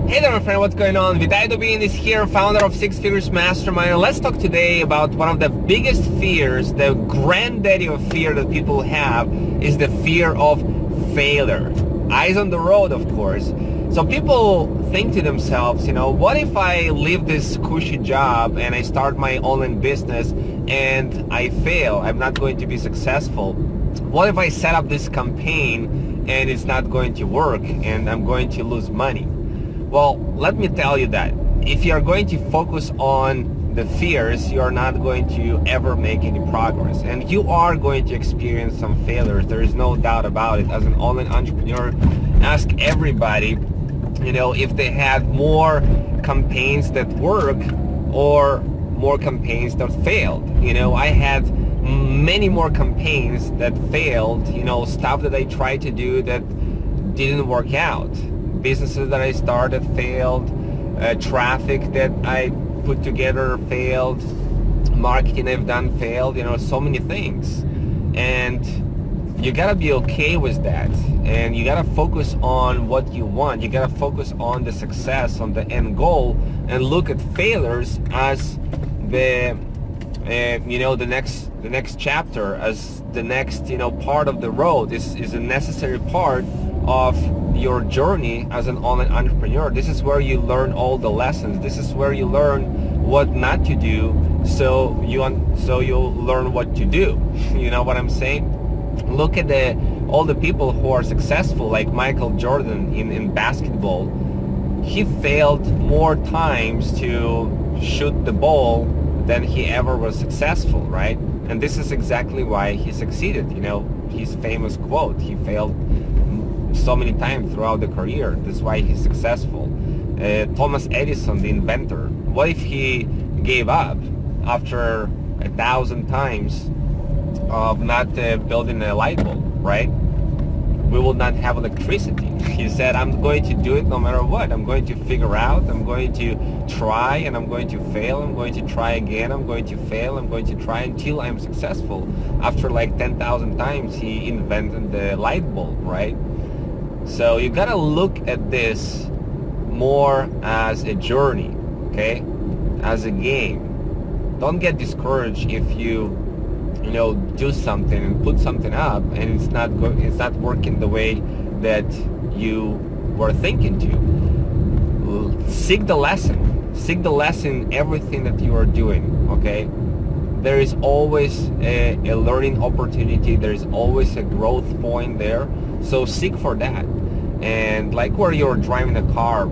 Hey there, my friend, what's going on? Vitaliy Dubinin is here, founder of Six Figures Mastermind. And let's talk today about one of the biggest fears, the granddaddy of fear that people have is the fear of failure. Eyes on the road, of course. So people think to themselves, what if I leave this cushy job and I start my online business and I fail? I'm not going to be successful. What if I set up this campaign and it's not going to work and I'm going to lose money? Well, let me tell you that if you're going to focus on the fears, you're not going to ever make any progress. And you are going to experience some failures. There is no doubt about it. As an online entrepreneur, ask everybody, if they had more campaigns that work or more campaigns that failed. I had many more campaigns that failed, stuff that I tried to do that didn't work out. Businesses that I started failed, traffic that I put together failed, marketing I've done failed, so many things. And you gotta be okay with that, and you gotta focus on what you want. You gotta focus on the success, on the end goal, and look at failures as the next chapter, as the next part of the road. Is a necessary part of your journey as an online entrepreneur. This is where you learn all the lessons. This is where you learn what not to do, so you'll learn what to do. You know what I'm saying? Look at all the people who are successful, like Michael Jordan in basketball. He failed more times to shoot the ball than he ever was successful, right? And this is exactly why he succeeded. His famous quote, he failed so many times throughout the career. That's why he's successful. Thomas Edison, the inventor, what if he gave up after 1,000 times of not building a light bulb, right? We will not have electricity. He said, I'm going to do it no matter what. I'm going to figure out, I'm going to try, and I'm going to fail. I'm going to try again, I'm going to fail, I'm going to try until I'm successful. After like 10,000 times, he invented the light bulb, right? So you gotta look at this more as a journey, okay? As a game. Don't get discouraged if you do something and put something up and it's not working the way that you were thinking to. Seek the lesson in everything that you are doing, okay? There is always a learning opportunity. There is always a growth point there, so seek for that. And like where you're driving a car,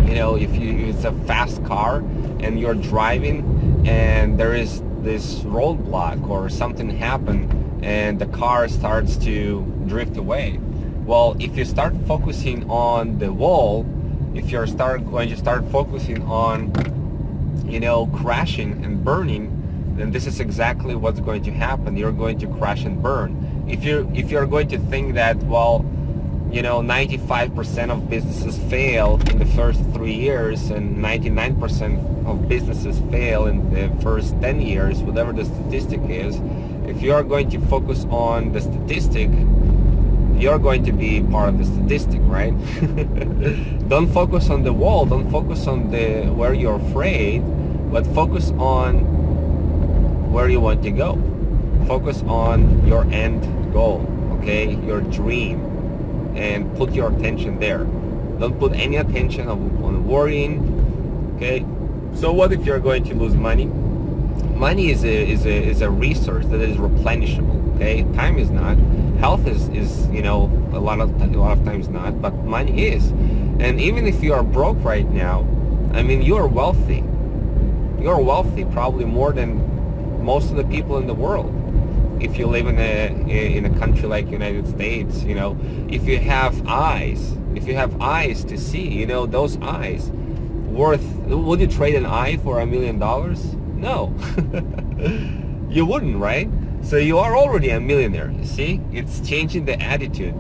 if it's a fast car and you're driving and there is this roadblock or something happened and the car starts to drift away. Well, if you start focusing on the wall, if you're going to start focusing on crashing and burning, then this is exactly what's going to happen. You're going to crash and burn. If you're going to think that, 95% of businesses fail in the first 3 years and 99% of businesses fail in the first 10 years, whatever the statistic is, if you are going to focus on the statistic, you're going to be part of the statistic, right? Don't focus on the wall, don't focus on where you're afraid, but focus on where you want to go. Focus on your end goal, okay? Your dream, and put your attention there. Don't put any attention on worrying, okay? So what if you're going to lose money? Money is a resource that is replenishable, okay? Time is not. Health is a lot of times not, but money is. And even if you are broke right now, you are wealthy. You're wealthy, probably more than most of the people in the world. If you live in a country like United States, if you have eyes to see, those eyes would you trade an eye for $1 million? No. You wouldn't, right? So you are already a millionaire. You see, it's changing the attitude.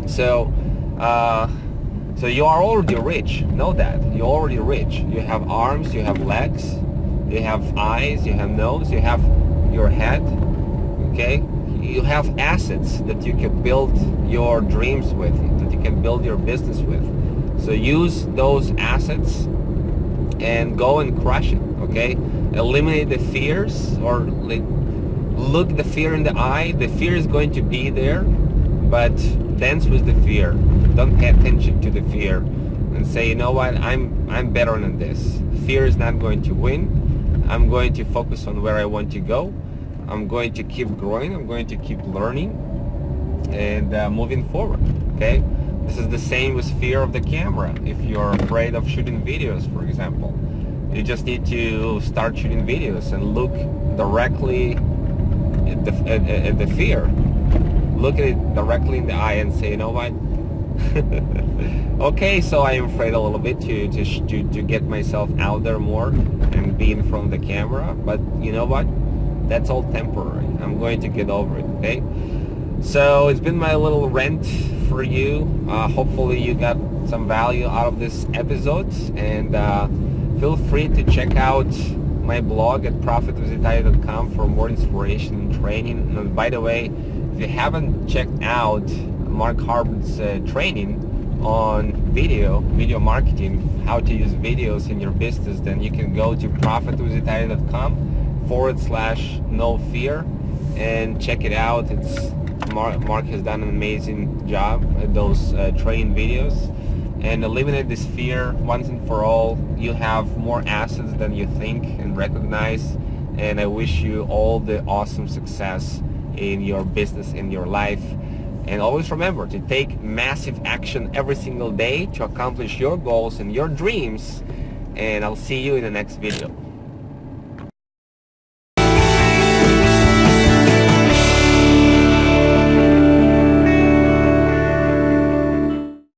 So you are already rich. Know that you're already rich. You have arms, you have legs, you have eyes, you have nose, you have your head. Okay, you have assets that you can build your dreams with, that you can build your business with. So use those assets and go and crush it, okay? Eliminate the fears, or like look the fear in the eye. The fear is going to be there, but dance with the fear. Don't pay attention to the fear and say, you know what, I'm better than this. Fear is not going to win. I'm going to focus on where I want to go. I'm going to keep growing. I'm going to keep learning and moving forward, okay? This is the same with fear of the camera. If you're afraid of shooting videos, for example, you just need to start shooting videos and look directly at the fear. Look at it directly in the eye and say, you know what? Okay, so I am afraid a little bit to get myself out there more and be in front of the camera, but you know what? That's all temporary. I'm going to get over it, okay? So it's been my little rant for you. Hopefully you got some value out of this episode, and feel free to check out my blog at profitwithvitaliy.com for more inspiration and training. And by the way, if you haven't checked out Mark Harmon's training on video marketing, how to use videos in your business, then you can go to profitwithvitaliy.com/no fear and check it out. Mark has done an amazing job at those training videos, and eliminate this fear once and for all. You have more assets than you think and recognize, and I wish you all the awesome success in your business, in your life. And always remember to take massive action every single day to accomplish your goals and your dreams, and I'll see you in the next video.